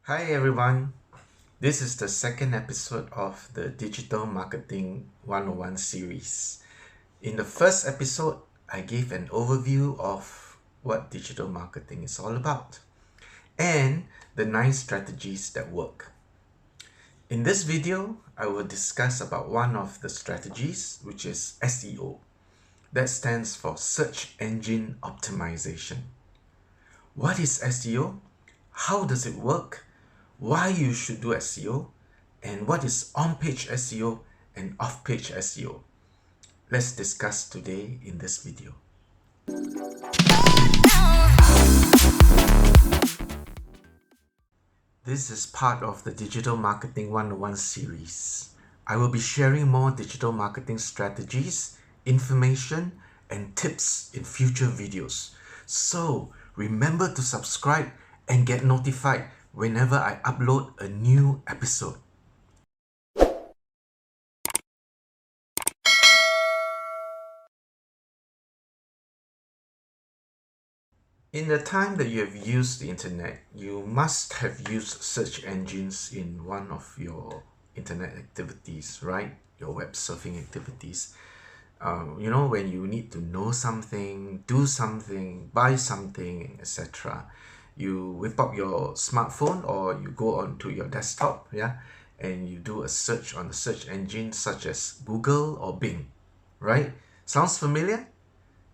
Hi everyone, this is the second episode of the Digital Marketing 101 series. In the first episode, I gave an overview of what digital marketing is all about and the 9 strategies that work. In this video, I will discuss about one of the strategies, which is SEO. That stands for Search Engine Optimization. What is SEO? How does it work? Why you should do SEO, and what is on-page SEO and off-page SEO. Let's discuss today in this video. This is part of the Digital Marketing 101 series. I will be sharing more digital marketing strategies, information, and tips in future videos. So remember to subscribe and get notified whenever I upload a new episode. In the time that you have used the internet, you must have used search engines in one of your internet activities, right? Your web surfing activities. When you need to know something, do something, buy something, etc. You whip up your smartphone or you go onto your desktop, and you do a search on the search engine such as Google or Bing, right? Sounds familiar?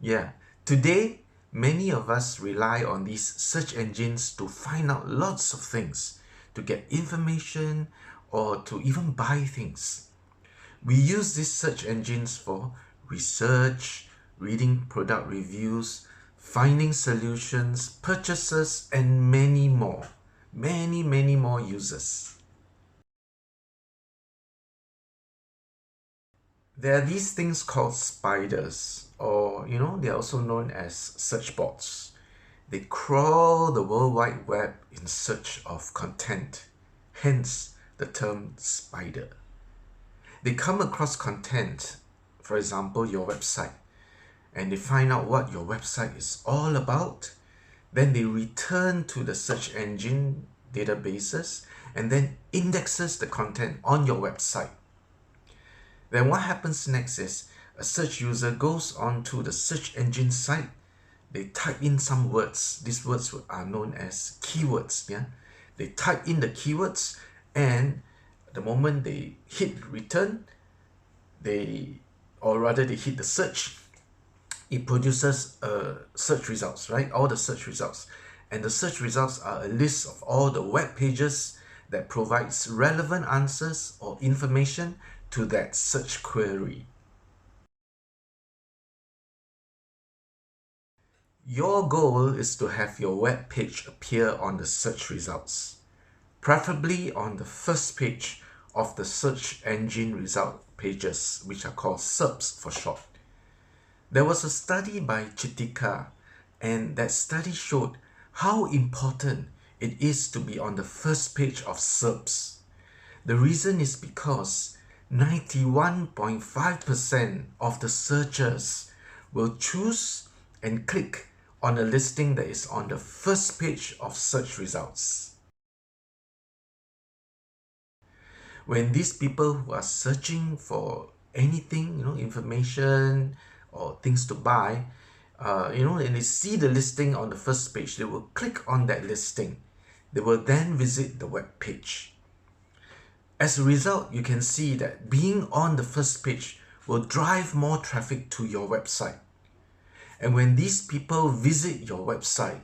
Yeah. Today, many of us rely on these search engines to find out lots of things, to get information, or to even buy things. We use these search engines for research, reading product reviews, finding solutions, purchases, and many more. Many more uses. There are these things called spiders, or they are also known as search bots. They crawl the World Wide Web in search of content, hence the term spider. They come across content, for example your website, and they find out what your website is all about. Then they return to the search engine databases and then indexes the content on your website. Then what happens next is a search user goes onto the search engine site. They type in some words. These words are known as keywords. They type in the keywords, and the moment they hit return, they hit the search, it produces search results, right? All the search results. And the search results are a list of all the web pages that provides relevant answers or information to that search query. Your goal is to have your web page appear on the search results, preferably on the first page of the search engine result pages, which are called SERPs for short. There was a study by Chitika, and that study showed how important it is to be on the first page of SERPs. The reason is because 91.5% of the searchers will choose and click on a listing that is on the first page of search results. When these people who are searching for anything, information or things to buy, and they see the listing on the first page, they will click on that listing. They will then visit the web page. As a result, you can see that being on the first page will drive more traffic to your website. And when these people visit your website,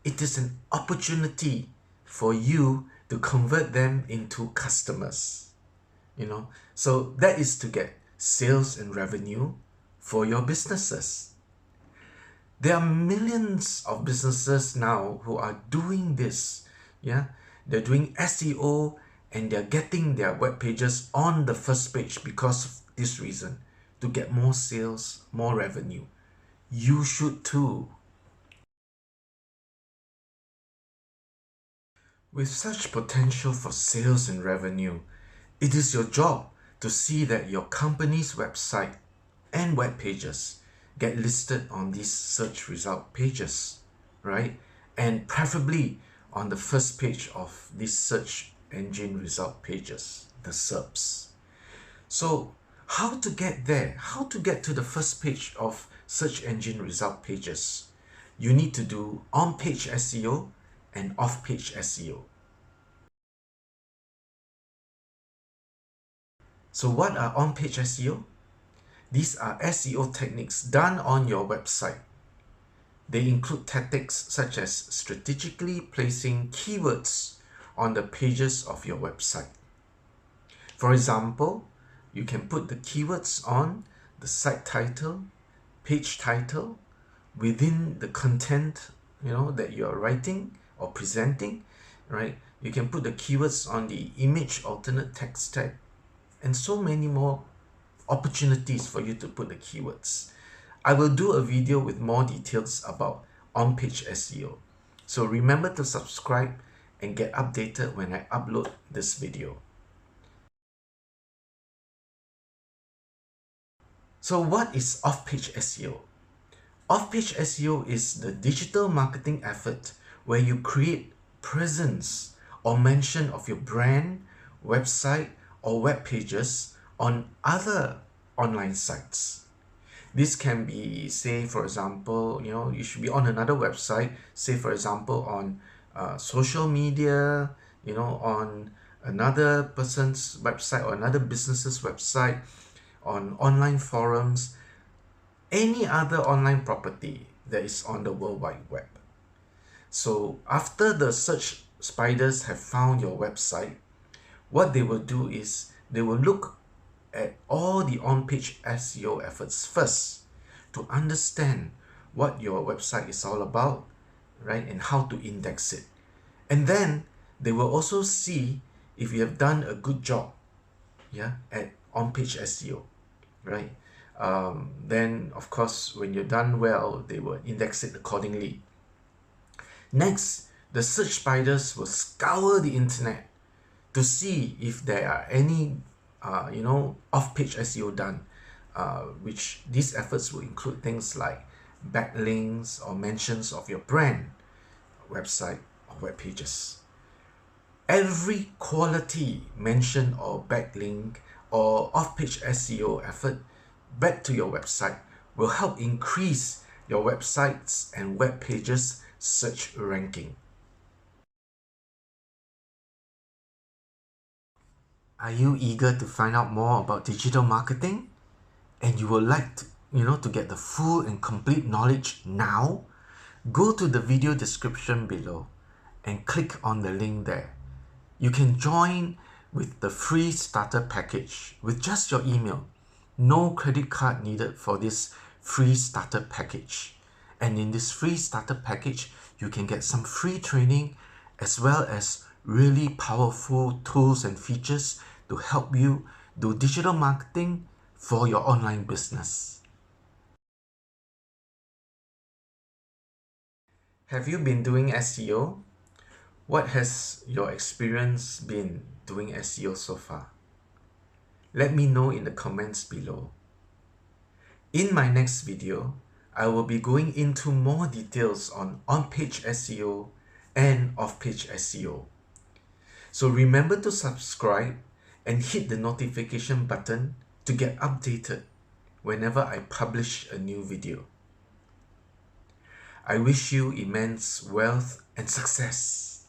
it is an opportunity for you to convert them into customers. So that is to get sales and revenue for your businesses. There are millions of businesses now who are doing this. They're doing SEO and they're getting their web pages on the first page because of this reason, to get more sales, more revenue. You should too. With such potential for sales and revenue, it is your job to see that your company's website and web pages get listed on these search result pages, right? And preferably on the first page of these search engine result pages, the SERPs. So how to get there? How to get to the first page of search engine result pages? You need to do on-page SEO and off-page SEO. So what are on-page SEO? These are SEO techniques done on your website. They include tactics such as strategically placing keywords on the pages of your website. For example, you can put the keywords on the site title, page title, within the content that you are writing or presenting, right? You can put the keywords on the image alternate text tag, and so many more opportunities for you to put the keywords. I will do a video with more details about on-page SEO. So remember to subscribe and get updated when I upload this video. So what is off-page SEO? Off-page SEO is the digital marketing effort where you create presence or mention of your brand, website, or web pages on other online sites. This can be, say, for example, you should be on another website, say, for example, on social media, on another person's website or another business's website, on online forums, any other online property that is on the World Wide Web. So after the search spiders have found your website, what they will do is they will look at all the on-page SEO efforts first to understand what your website is all about, right, and how to index it. And then they will also see if you have done a good job, at on-page SEO, right? Then, of course, when you're done well, they will index it accordingly. Next, the search spiders will scour the internet to see if there are any off-page SEO done, which these efforts will include things like backlinks or mentions of your brand, website, or web pages. Every quality mention or backlink or off-page SEO effort back to your website will help increase your website's and web pages search ranking. Are you eager to find out more about digital marketing? And you would like to get the full and complete knowledge now? Go to the video description below and click on the link there. You can join with the free starter package with just your email. No credit card needed for this free starter package. And in this free starter package, you can get some free training as well as really powerful tools and features to help you do digital marketing for your online business. Have you been doing SEO? What has your experience been doing SEO so far? Let me know in the comments below. In my next video, I will be going into more details on-page SEO and off-page SEO. So remember to subscribe and hit the notification button to get updated whenever I publish a new video. I wish you immense wealth and success.